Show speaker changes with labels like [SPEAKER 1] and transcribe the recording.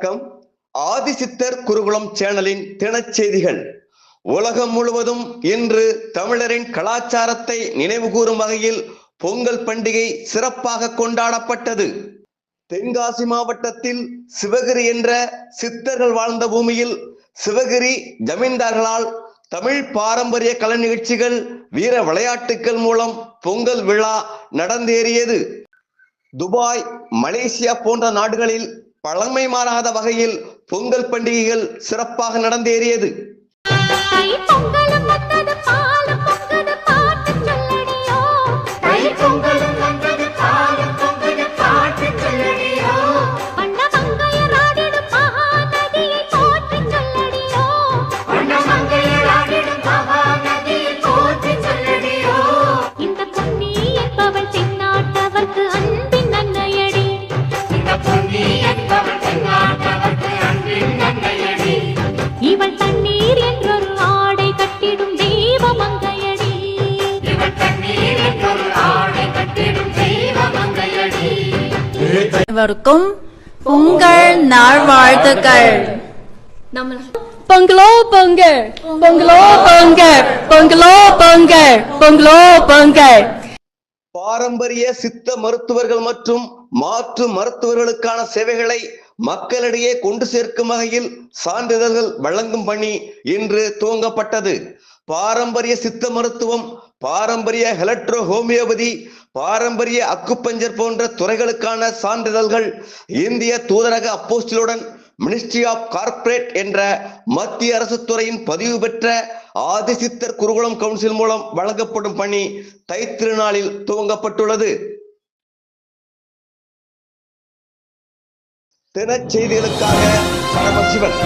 [SPEAKER 1] வணக்கம். ஆதிசித்தர் குருகுலம் சேனலின் தினச்செய்திகள். உலகம் முழுவதும் இன்று தமிழரின் கலாச்சாரத்தை நினைவுகூரும் வகையில் பொங்கல் பண்டிகை சிறப்பாக கொண்டாடப்பட்டது. தென்காசி மாவட்டத்தில் சிவகிரி என்ற சித்தர்கள் வாழ்ந்த பூமியில் சிவகிரி ஜமீன்தார்களால் தமிழ் பாரம்பரிய கலை நிகழ்ச்சிகள், வீர விளையாட்டுகள் மூலம் பொங்கல் விழா நடந்தேறியது. துபாய், மலேசியா போன்ற நாடுகளில் பழமை மாறாத வகையில் பொங்கல் பண்டிகைகள் சிறப்பாக நடந்தேறியது.
[SPEAKER 2] அனைவருக்கும் பொங்கல் நல்வாழ்த்துக்கள். பொங்கலோ பொங்கல், பொங்கலோ பொங்கல், பொங்கலோ பொங்கல், பொங்கலோ பொங்கல்.
[SPEAKER 1] பாரம்பரிய சித்த மருத்துவர்கள் மற்றும் மாற்று மருத்துவர்களுக்கான சேவைகளை மக்களிடையே கொண்டு சேர்க்கும் வகையில் சான்றிதழ்கள் வழங்கும் பணி இன்று துவங்கப்பட்டது. பாரம்பரிய சித்த மருத்துவம், பாரம்பரிய எலக்ட்ரோ ஹோமியோபதி, பாரம்பரிய அக்குபஞ்சர் போன்ற துறைகளுக்கான சான்றிதழ்கள் இந்திய தூதரக அப்போஸ்டிலுடன் மினிஸ்ட்ரி ஆஃப் கார்ப்பரேட் என்ற மத்திய அரசு துறையின் பதிவு பெற்ற ஆதிசித்தர் குருகுலம் கவுன்சில் மூலம் வழங்கப்படும் பணி தைத்திருநாளில் துவங்கப்பட்டுள்ளது. தினச்செய்திகளுக்காக பரமசிவன்.